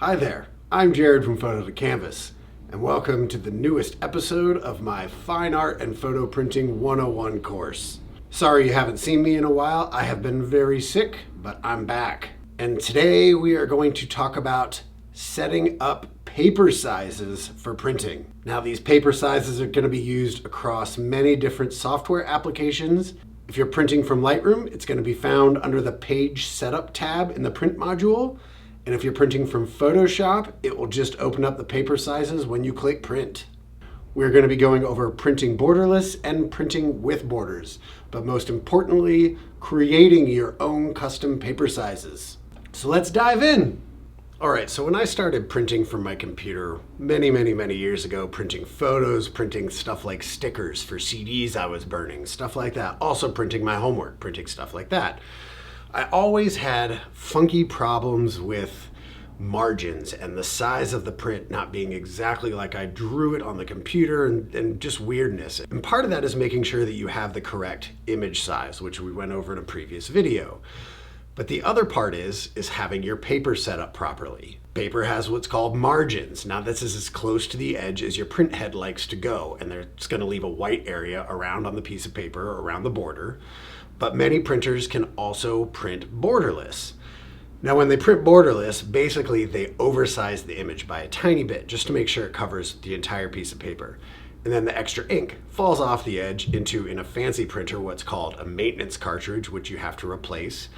Hi there, I'm Jared from Photo to Canvas, and welcome to the newest episode of my Fine Art and Photo Printing 101 course. Sorry you haven't seen me in a while. I have been very sick, but I'm back. And today we are going to talk about setting up paper sizes for printing. Now, these paper sizes are going to be used across many different software applications. If you're printing from Lightroom, it's going to be found under the Page Setup tab in the Print module. And if you're printing from Photoshop, it will just open up the paper sizes when you click Print. We're going to be going over printing borderless and printing with borders, but most importantly, creating your own custom paper sizes. So let's dive in. All right, so when I started printing from my computer many years ago, printing photos, printing stuff like stickers for CDs I was burning, stuff like that, also printing my homework, printing stuff like that, I always had funky problems with margins and the size of the print not being exactly like I drew it on the computer and just weirdness. And part of that is making sure that you have the correct image size, which we went over in a previous video. But the other part is having your paper set up properly. Paper has what's called margins. Now this is as close to the edge as your print head likes to go, and it's going to leave a white area around on the piece of paper or around the border. But many printers can also print borderless. Now when they print borderless, basically they oversize the image by a tiny bit just to make sure it covers the entire piece of paper. And then the extra ink falls off the edge into, in a fancy printer, what's called a maintenance cartridge, which you have to replace.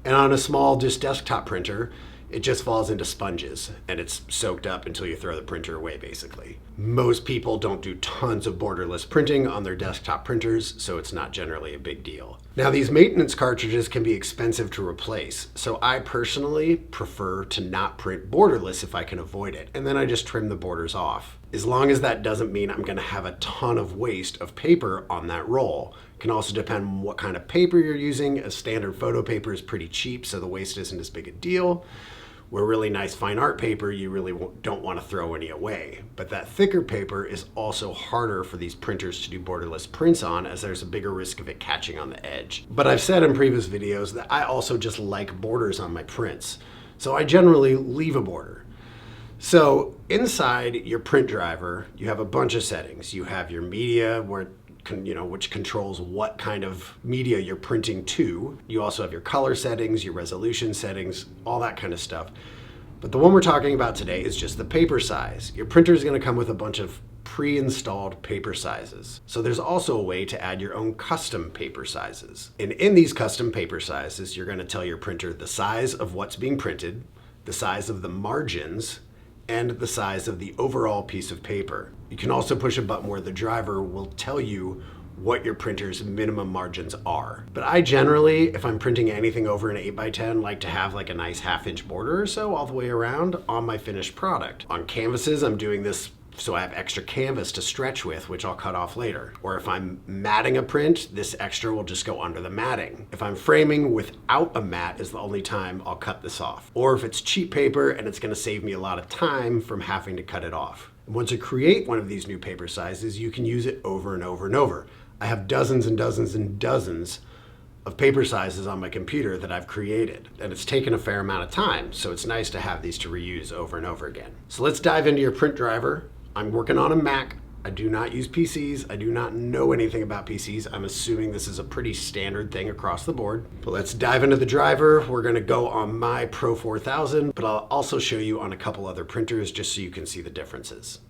And on a small just desktop printer, it just falls into sponges and it's soaked up until you throw the printer away, basically. Most people don't do tons of borderless printing on their desktop printers, so it's not generally a big deal. Now, these maintenance cartridges can be expensive to replace, so I personally prefer to not print borderless if I can avoid it, and then I just trim the borders off. As long as that doesn't mean I'm gonna have a ton of waste of paper on that roll. It can also depend on what kind of paper you're using. A standard photo paper is pretty cheap, so the waste isn't as big a deal. Where really nice fine art paper, you really don't want to throw any away. But that thicker paper is also harder for these printers to do borderless prints on, as there's a bigger risk of it catching on the edge. But I've said in previous videos that I also just like borders on my prints. So I generally leave a border. So inside your print driver, you have a bunch of settings. You have your media, which controls what kind of media you're printing to. You also have your color settings, your resolution settings, all that kind of stuff. But the one we're talking about today is just the paper size. Your printer is going to come with a bunch of pre-installed paper sizes. So there's also a way to add your own custom paper sizes. And in these custom paper sizes, you're going to tell your printer the size of what's being printed, the size of the margins, and the size of the overall piece of paper. You can also push a button where the driver will tell you what your printer's minimum margins are. But I generally, if I'm printing anything over an 8x10, like to have like a nice 1/2 inch border or so all the way around on my finished product. On canvases, I'm doing this so I have extra canvas to stretch with, which I'll cut off later. Or if I'm matting a print, this extra will just go under the matting. If I'm framing without a mat is the only time I'll cut this off. Or if it's cheap paper and it's gonna save me a lot of time from having to cut it off. And once you create one of these new paper sizes, you can use it over and over and over. I have dozens and dozens and dozens of paper sizes on my computer that I've created, and it's taken a fair amount of time, so it's nice to have these to reuse over and over again. So let's dive into your print driver. I'm working on a Mac. I do not use PCs. I do not know anything about PCs. I'm assuming this is a pretty standard thing across the board. But let's dive into the driver. We're gonna go on my Pro 4000, but I'll also show you on a couple other printers just so you can see the differences.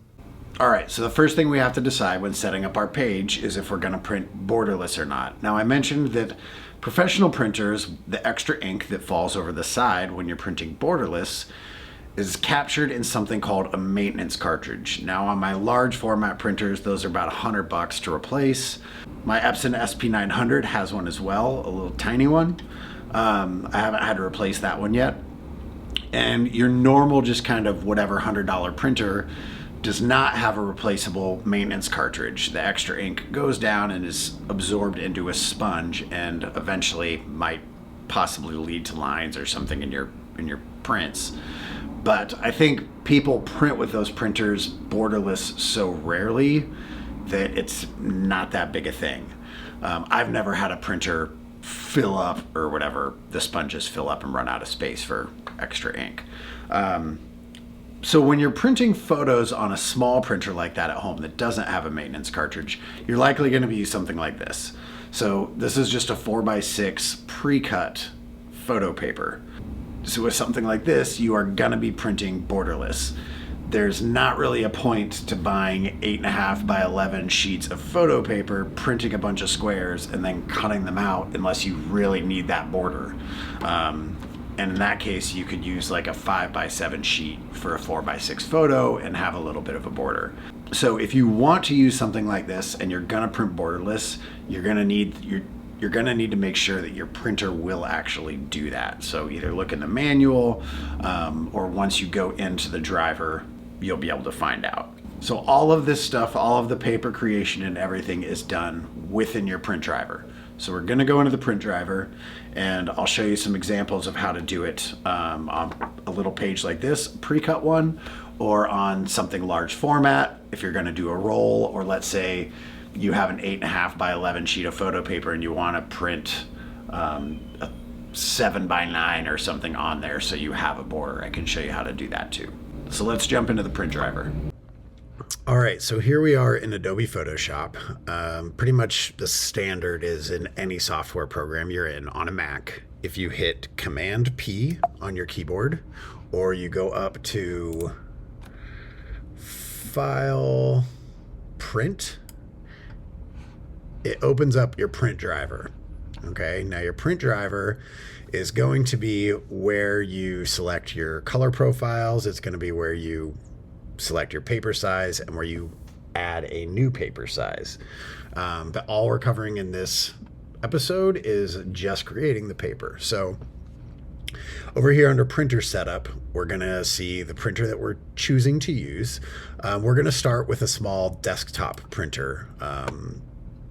All right, so the first thing we have to decide when setting up our page is if we're gonna print borderless or not. Now, I mentioned that professional printers, the extra ink that falls over the side when you're printing borderless is captured in something called a maintenance cartridge. Now on my large format printers, those are about $100 to replace. My Epson SP900 has one as well, a little tiny one. I haven't had to replace that one yet. And your normal, just kind of whatever $100 printer does not have a replaceable maintenance cartridge. The extra ink goes down and is absorbed into a sponge and eventually might possibly lead to lines or something in your prints. But I think people print with those printers borderless so rarely that it's not that big a thing. I've never had a printer fill up or whatever, the sponges fill up and run out of space for extra ink. So when you're printing photos on a small printer like that at home that doesn't have a maintenance cartridge, you're likely going to use something like this. So this is just a 4x6 pre-cut photo paper. So with something like this, you are going to be printing borderless. There's not really a point to buying 8.5 by 11 sheets of photo paper, printing a bunch of squares, and then cutting them out unless you really need that border. And in that case, you could use like a 5x7 sheet for a 4x6 photo and have a little bit of a border. So if you want to use something like this and you're gonna print borderless, you're gonna need to make sure that your printer will actually do that. So either look in the manual or once you go into the driver, you'll be able to find out. So all of this stuff, all of the paper creation and everything is done within your print driver. So we're gonna go into the print driver and I'll show you some examples of how to do it on a little page like this, pre-cut one, or on something large format if you're gonna do a roll, or let's say you have an 8.5 by 11 sheet of photo paper and you wanna print a 7x9 or something on there so you have a border. I can show you how to do that too. So let's jump into the print driver. All right, so here we are in Adobe Photoshop. Pretty much the standard is in any software program you're in on a Mac. If you hit Command P on your keyboard, or you go up to File, Print, it opens up your print driver. Okay, now your print driver is going to be where you select your color profiles. It's going to be where you select your paper size and where you add a new paper size. But all we're covering in this episode is just creating the paper. So over here under printer setup, we're gonna see the printer that we're choosing to use. We're gonna start with a small desktop printer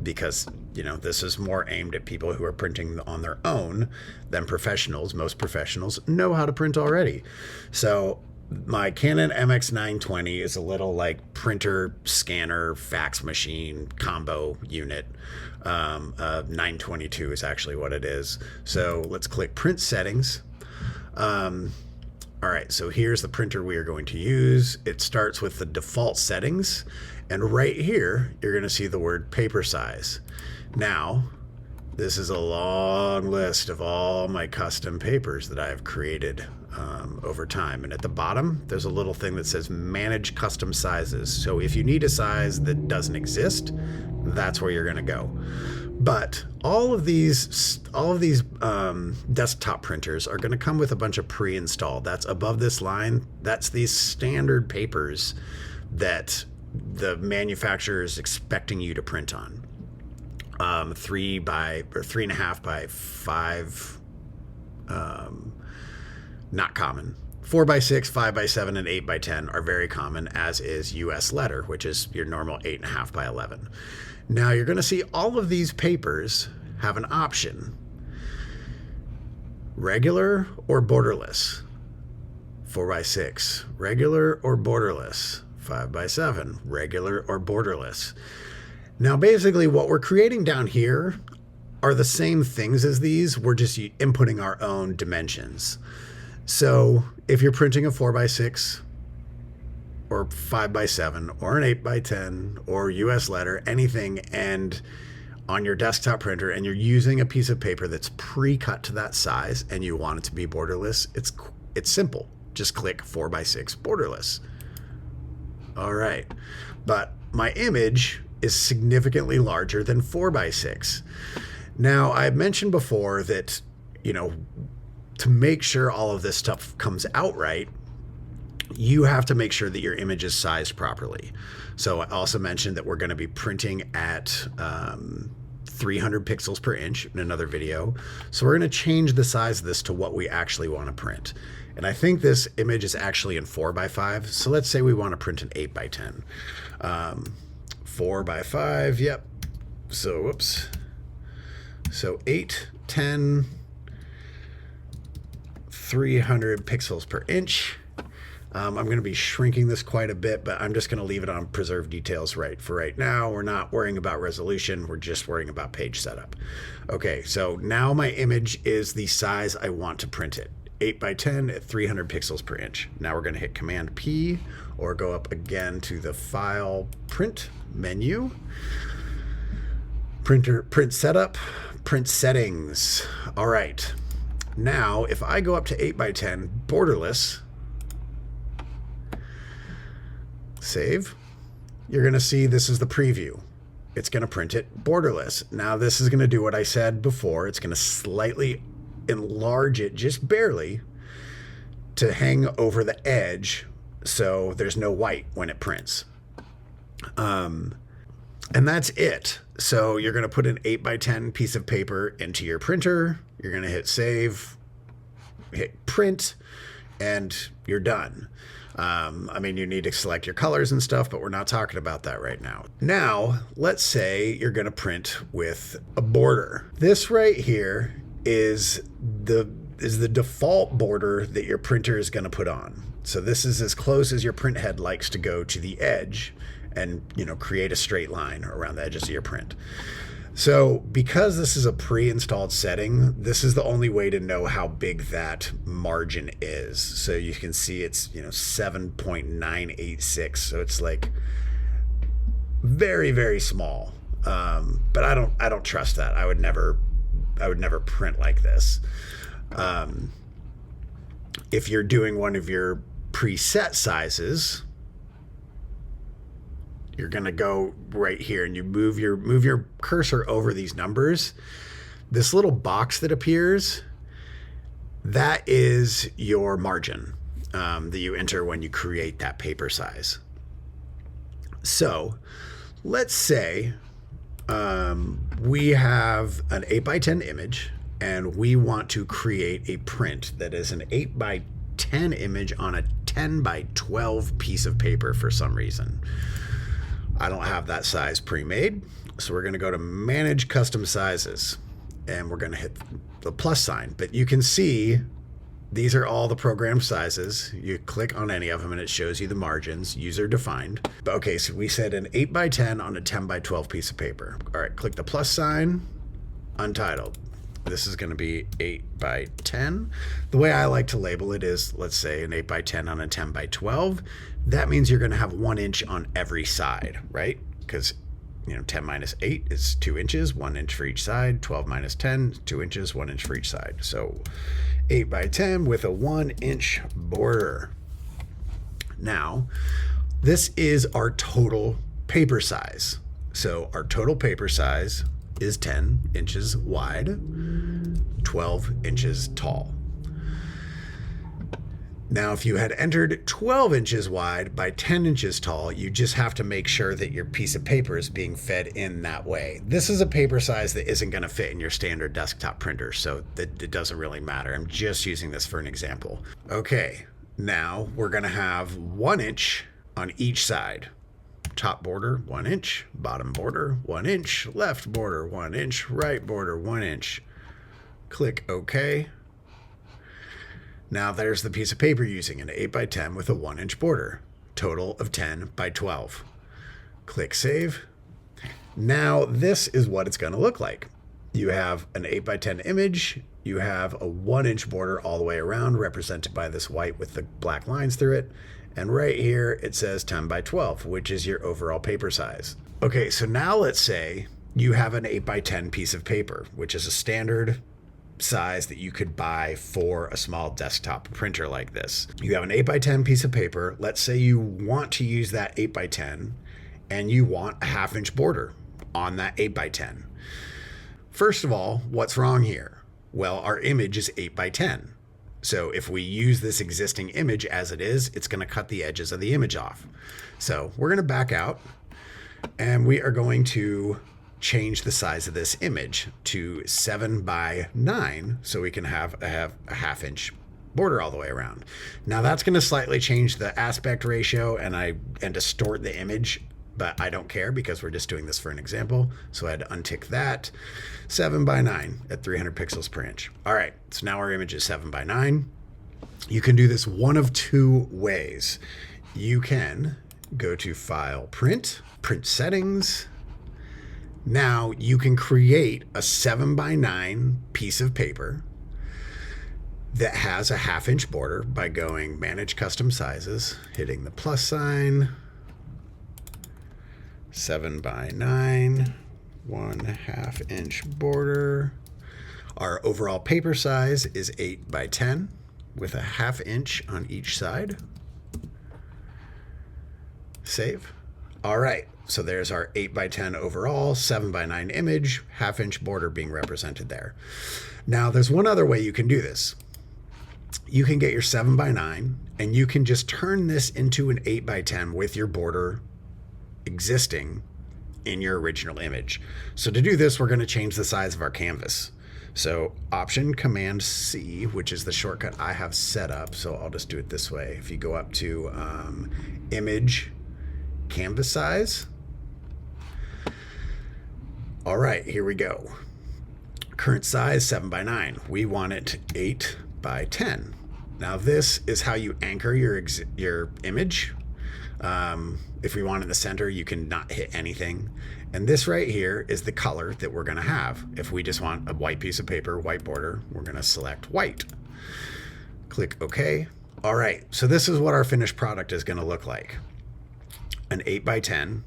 because this is more aimed at people who are printing on their own than professionals. Most professionals know how to print already. So my Canon MX920 is a little like printer, scanner, fax machine combo unit. 922 is actually what it is. So let's click print settings. All right, so here's the printer we are going to use. It starts with the default settings, and right here, you're gonna see the word paper size. Now, this is a long list of all my custom papers that I have created over time. And at the bottom, there's a little thing that says manage custom sizes. So if you need a size that doesn't exist, that's where you're gonna go. But all of these desktop printers are gonna come with a bunch of pre-installed. That's above this line. That's these standard papers that the manufacturer is expecting you to print on. 3.5 by 5, not common. 4x6, 5x7, and 8x10 are very common, as is US letter, which is your normal 8.5 by 11. Now you're going to see all of these papers have an option: regular or borderless. 4x6, regular or borderless. 5x7, regular or borderless. Now basically what we're creating down here are the same things as these. We're just inputting our own dimensions. So if you're printing a 4x6 or 5x7 or an 8x10 or US letter, anything, and on your desktop printer, and you're using a piece of paper that's pre-cut to that size and you want it to be borderless, it's simple. Just click 4x6 borderless. All right, but my image is significantly larger than 4x6. Now, I mentioned before that, to make sure all of this stuff comes out right, you have to make sure that your image is sized properly. So I also mentioned that we're going to be printing at 300 pixels per inch in another video. So we're going to change the size of this to what we actually want to print. And I think this image is actually in 4x5. So let's say we want to print an 8x10. 4x5, yep. So, whoops. So 8, 10, 300 pixels per inch. I'm going to be shrinking this quite a bit, but I'm just going to leave it on preserve details for right now. We're not worrying about resolution. We're just worrying about page setup. Okay, so now my image is the size I want to print it. 8 by 10 at 300 pixels per inch. Now we're going to hit Command P or go up again to the File Print menu. Print setup, print settings. All right. Now, if I go up to 8 by 10 borderless, save, you're going to see this is the preview. It's going to print it borderless. Now, this is going to do what I said before. It's going to slightly enlarge it just barely to hang over the edge so there's no white when it prints. And that's it. So you're going to put an 8 by 10 piece of paper into your printer. You're going to hit save, hit print, and you're done. I mean, you need to select your colors and stuff, but we're not talking about that right now. Now, let's say you're going to print with a border. This right here is the default border that your printer is going to put on. So this is as close as your print head likes to go to the edge and, you know, create a straight line around the edges of your print. So because this is a pre-installed setting, this is the only way to know how big that margin is. So you can see it's, you know, 7.986. So it's like very, very small. But I don't trust that. I would never print like this. If you're doing one of your preset sizes, you're going to go right here and you move your cursor over these numbers. This little box that appears, that is your margin that you enter when you create that paper size. So let's say we have an 8 by 10 image and we want to create a print that is an 8 by 10 image on a 10 by 12 piece of paper for some reason. I don't have that size pre-made, so we're going to go to Manage Custom Sizes, and we're going to hit the plus sign. But you can see these are all the programmed sizes. You click on any of them, and it shows you the margins, user-defined. Okay, so we said an 8 by 10 on a 10 by 12 piece of paper. All right, click the plus sign, Untitled. This is going to be 8 by 10. The way I like to label it is, let's say, an 8 by 10 on a 10 by 12. That means you're going to have 1 inch on every side, right? Because, you know, 10 minus 8 is 2 inches, 1 inch for each side. 12 minus 10, 2 inches, 1 inch for each side. So 8 by 10 with a 1 inch border. Now, this is our total paper size. So our total paper size is 10 inches wide, 12 inches tall. Now, if you had entered 12 inches wide by 10 inches tall, you just have to make sure that your piece of paper is being fed in that way. This is a paper size that isn't going to fit in your standard desktop printer, so it doesn't really matter. I'm just using this for an example. Okay, now we're going to have 1 inch on each side. Top border, 1 inch, bottom border, 1 inch, left border, 1 inch, right border, 1 inch. Click OK. Now there's the piece of paper using an 8 by 10 with a 1 inch border, total of 10 by 12. Click Save. Now this is what it's going to look like. You have an 8 by 10 image. You have a 1 inch border all the way around, represented by this white with the black lines through it. And right here, it says 10 by 12, which is your overall paper size. Okay, so now let's say you have an 8 by 10 piece of paper, which is a standard size that you could buy for a small desktop printer like this. You have an 8 by 10 piece of paper. Let's say you want to use that 8 by 10 and you want a 1/2 inch border on that 8 by 10. First of all, what's wrong here? Well, our image is 8 by 10. So if we use this existing image as it is, it's going to cut the edges of the image off. So we're going to back out and we are going to change the size of this image to 7 by 9 so we can have a 1/2 inch border all the way around. Now that's going to slightly change the aspect ratio and distort the image, but I don't care because we're just doing this for an example. So I had to untick that. 7 by 9 at 300 pixels per inch. All right, so now our image is 7 by 9. You can do this one of two ways. You can go to File, Print Settings. Now you can create a 7 by 9 piece of paper that has a 1/2 inch border by going Manage Custom Sizes, hitting the plus sign, 7x9, 1/2 inch border. Our overall paper size is 8x10 with a 1/2 inch on each side. Save. All right, so there's our 8x10 overall, 7x9 image, 1/2 inch border being represented there. Now there's one other way you can do this. You can get your 7x9 and you can just turn this into an 8x10 with your border existing in your original image. So to do this, we're going to change the size of our canvas. So Option Command C, which is the shortcut I have set up. So I'll just do it this way. If you go up to Image, Canvas Size. All right, here we go. Current size 7x9. We want it 8x10. Now this is how you anchor your image. If we want in the center, you can not hit anything. And this right here is the color that we're gonna have. If we just want a white piece of paper, white border, we're gonna select white. Click OK. All right, so this is what our finished product is gonna look like. An 8x10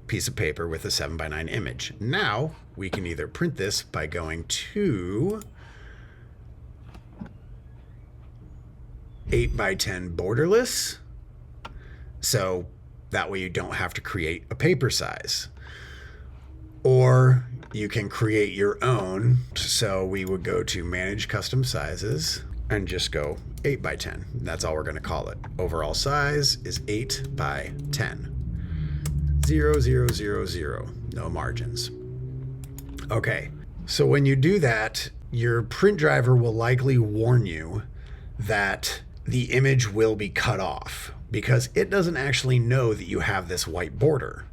piece of paper with a 7x9 image. Now we can either print this by going to 8x10 borderless. So that way you don't have to create a paper size. Or you can create your own. So we would go to Manage Custom Sizes and just go 8x10. That's all we're going to call it. Overall size is 8x10. 0, 0, 0, 0. No margins. Okay. So when you do that, your print driver will likely warn you that the image will be cut off because it doesn't actually know that you have this white border.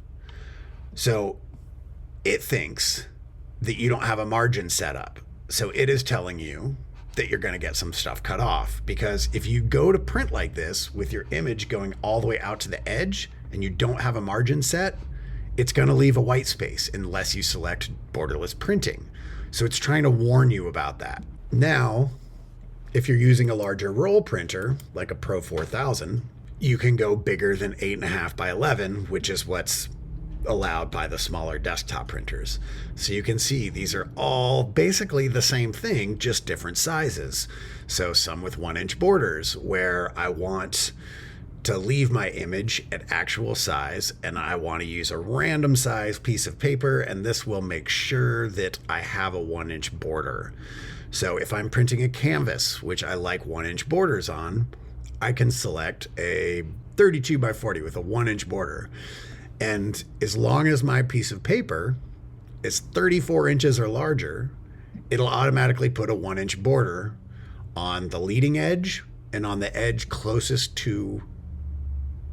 So it thinks that you don't have a margin set up. So it is telling you that you're going to get some stuff cut off, because if you go to print like this with your image going all the way out to the edge and you don't have a margin set, it's going to leave a white space unless you select borderless printing. So it's trying to warn you about that. Now, if you're using a larger roll printer, like a Pro 4000, you can go bigger than 8.5 by 11, which is what's allowed by the smaller desktop printers. So you can see these are all basically the same thing, just different sizes. So some with 1-inch borders where I want to leave my image at actual size and I want to use a random size piece of paper, and this will make sure that I have a 1-inch border. So if I'm printing a canvas, which I like 1-inch borders on, I can select a 32 by 40 with a 1-inch border. And as long as my piece of paper is 34 inches or larger, it'll automatically put a 1-inch border on the leading edge and on the edge closest to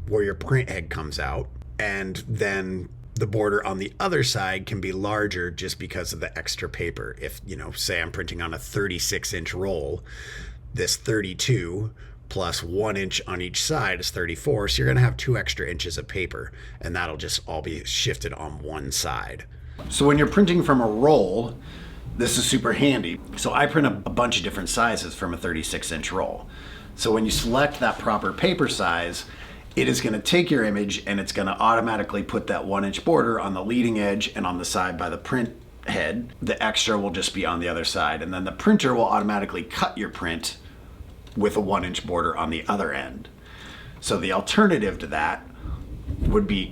where your print head comes out. And then the border on the other side can be larger just because of the extra paper. If, say I'm printing on a 36-inch roll, this 32 plus 1 inch on each side is 34. So you're going to have 2 extra inches of paper, and that'll just all be shifted on one side. So when you're printing from a roll, this is super handy. So I print a bunch of different sizes from a 36-inch roll. So when you select that proper paper size, it is going to take your image and it's going to automatically put that 1-inch border on the leading edge and on the side by the print head. The extra will just be on the other side, and then the printer will automatically cut your print with a 1-inch border on the other end. So the alternative to that would be,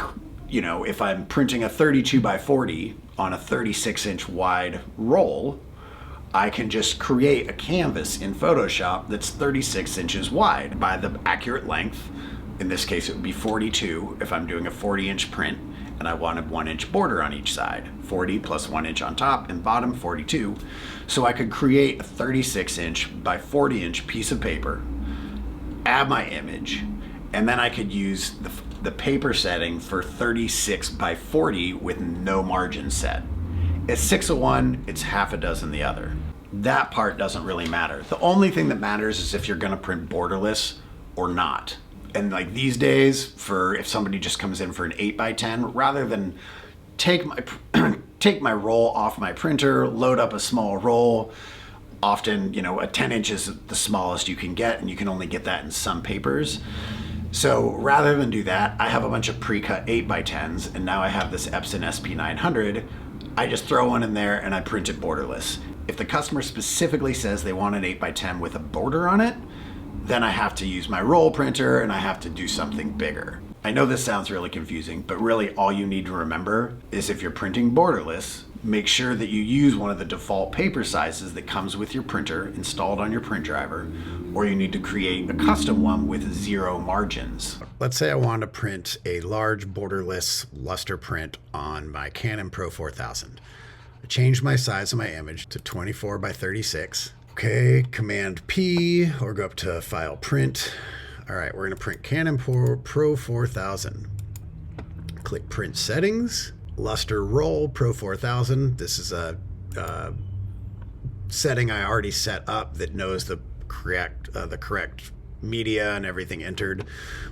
if I'm printing a 32 by 40 on a 36-inch wide roll, I can just create a canvas in Photoshop that's 36 inches wide by the accurate length. In this case, it would be 42 if I'm doing a 40-inch print and I want a 1-inch border on each side. 40 plus 1 inch on top and bottom, 42. So I could create a 36-inch by 40-inch piece of paper, add my image, and then I could use the paper setting for 36 by 40 with no margin set. It's 6 of one, it's half a dozen the other. That part doesn't really matter. The only thing that matters is if you're gonna print borderless or not. And like these days, if somebody just comes in for an 8x10, rather than take my roll off my printer, load up a small roll, Often, a 10 inch is the smallest you can get, and you can only get that in some papers. So rather than do that, I have a bunch of pre-cut 8x10s, and now I have this Epson SP900. I just throw one in there and I print it borderless. If the customer specifically says they want an 8x10 with a border on it, then I have to use my roll printer and I have to do something bigger. I know this sounds really confusing, but really all you need to remember is if you're printing borderless, make sure that you use one of the default paper sizes that comes with your printer installed on your print driver, or you need to create a custom one with 0 margins. Let's say I want to print a large borderless luster print on my Canon Pro 4000. I changed my size of my image to 24 by 36. Okay, Command P, or go up to File, Print. All right, we're going to print Canon Pro 4000. Click Print Settings, Luster Roll Pro 4000. This is a setting I already set up that knows the correct media and everything entered.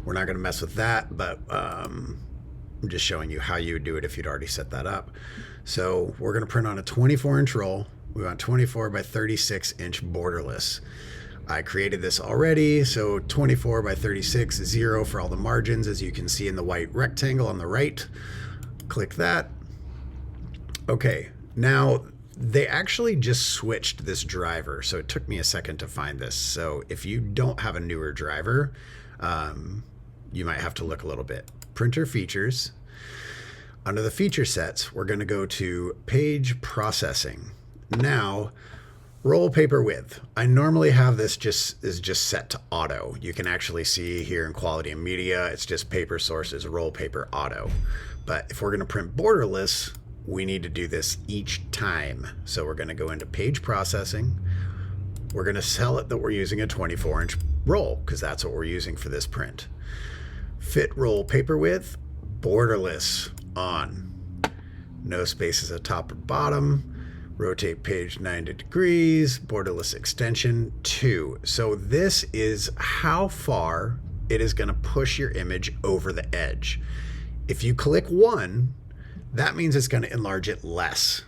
We're not going to mess with that, but I'm just showing you how you would do it if you'd already set that up. So we're going to print on a 24-inch roll. We want 24 by 36 inch borderless. I created this already, so 24 by 36, 0 for all the margins, as you can see in the white rectangle on the right. Click that. Okay, now they actually just switched this driver, so it took me a second to find this. So if you don't have a newer driver, you might have to look a little bit. Printer features. Under the feature sets, we're going to go to page processing. Now, roll paper width. I normally have this just set to auto. You can actually see here in quality and media, it's just paper sources, roll paper auto. But if we're going to print borderless, we need to do this each time. So we're going to go into page processing. We're going to tell it that we're using a 24-inch roll because that's what we're using for this print. Fit roll paper width, borderless on. No spaces at top or bottom. Rotate page 90 degrees, borderless extension 2. So this is how far it is going to push your image over the edge. If you click 1, that means it's going to enlarge it less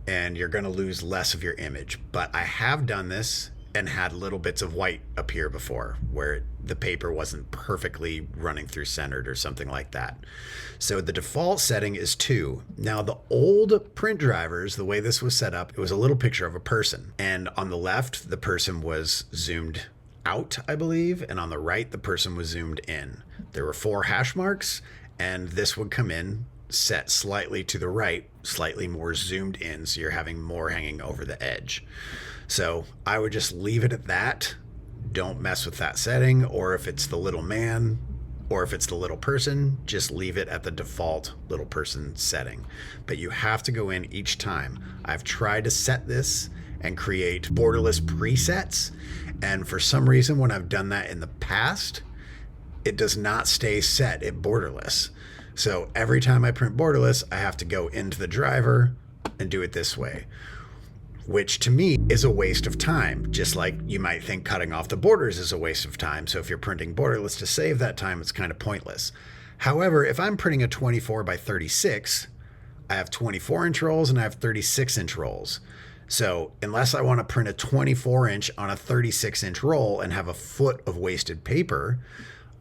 and you're going to lose less of your image. But I have done this and had little bits of white appear before where the paper wasn't perfectly running through centered or something like that. So the default setting is 2. Now the old print drivers, the way this was set up, it was a little picture of a person. And on the left, the person was zoomed out, I believe. And on the right, the person was zoomed in. There were 4 hash marks and this would come in set slightly to the right, slightly more zoomed in. So you're having more hanging over the edge. So I would just leave it at that. Don't mess with that setting, or if it's the little man, or if it's the little person, just leave it at the default little person setting. But you have to go in each time. I've tried to set this and create borderless presets, and for some reason when I've done that in the past, it does not stay set at borderless. So every time I print borderless, I have to go into the driver and do it this way, which to me is a waste of time. Just like you might think cutting off the borders is a waste of time. So if you're printing borderless to save that time, it's kind of pointless. However, if I'm printing a 24 by 36, I have 24-inch rolls and I have 36-inch rolls. So unless I want to print a 24-inch on a 36-inch roll and have a foot of wasted paper,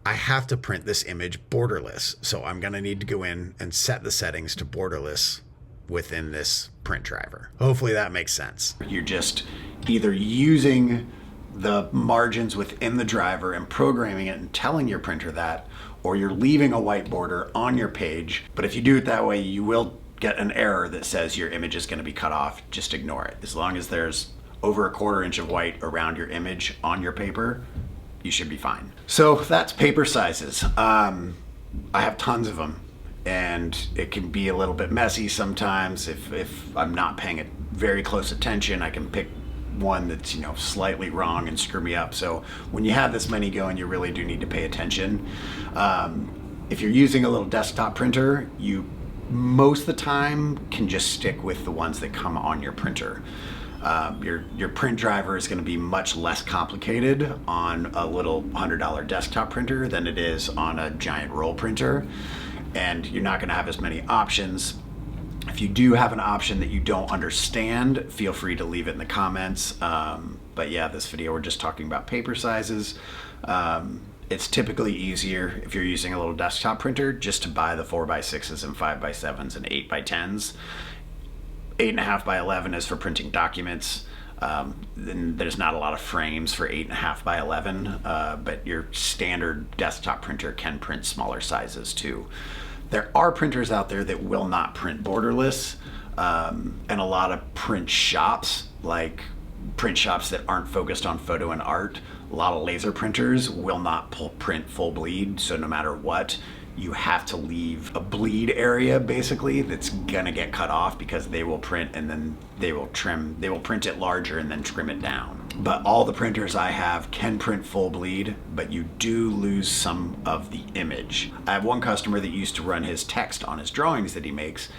I have to print this image borderless. So I'm going to need to go in and set the settings to borderless within this print driver. Hopefully that makes sense. You're just either using the margins within the driver and programming it and telling your printer that, or you're leaving a white border on your page. But if you do it that way, you will get an error that says your image is going to be cut off. Just ignore it. As long as there's over a 1/4 inch of white around your image on your paper, you should be fine. So that's paper sizes. I have tons of them, and it can be a little bit messy sometimes. If I'm not paying it very close attention, I can pick one that's slightly wrong and screw me up. So when you have this many going, you really do need to pay attention. If you're using a little desktop printer, you most of the time can just stick with the ones that come on your printer. Your print driver is going to be much less complicated on a little $100 desktop printer than it is on a giant roll printer, and you're not going to have as many options. If you do have an option that you don't understand, feel free to leave it in the comments. But yeah, this video we're just talking about paper sizes. It's typically easier if you're using a little desktop printer just to buy the 4x6s and 5x7s and 8x10s. 8.5 by 11 is for printing documents. Then there's not a lot of frames for 8.5 by 11, but your standard desktop printer can print smaller sizes too. There are printers out there that will not print borderless, and a lot of print shops, like print shops that aren't focused on photo and art, a lot of laser printers will not print full bleed, so no matter what, you have to leave a bleed area basically that's gonna get cut off, because they will print and then they will print it larger and then trim it down. But all the printers I have can print full bleed, but you do lose some of the image. I have one customer that used to run his text on his drawings that he makes,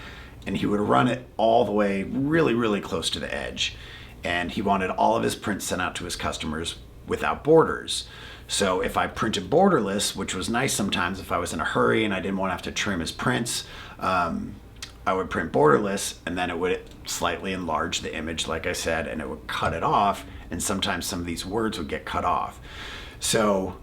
and he would run it all the way really close to the edge. And he wanted all of his prints sent out to his customers without borders. So if I printed borderless, which was nice sometimes if I was in a hurry and I didn't want to have to trim his prints, I would print borderless, and then it would slightly enlarge the image, like I said, and it would cut it off, and sometimes some of these words would get cut off. So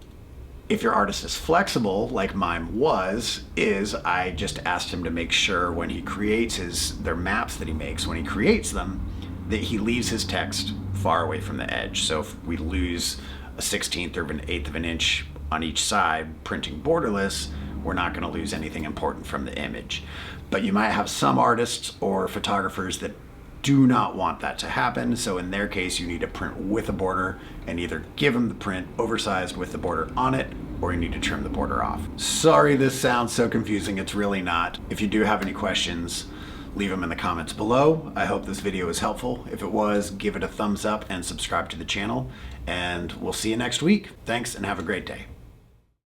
if your artist is flexible, like mine was, I just asked him to make sure when he creates their maps that he makes, when he creates them, that he leaves his text far away from the edge. So if we lose a 1/16 or an 1/8 of an inch on each side printing borderless, we're not going to lose anything important from the image. But you might have some artists or photographers that do not want that to happen. So in their case, you need to print with a border and either give them the print oversized with the border on it, or you need to trim the border off. Sorry this sounds so confusing, it's really not. If you do have any questions, leave them in the comments below. I hope this video was helpful. If it was, give it a thumbs up and subscribe to the channel, and we'll see you next week. Thanks and have a great day.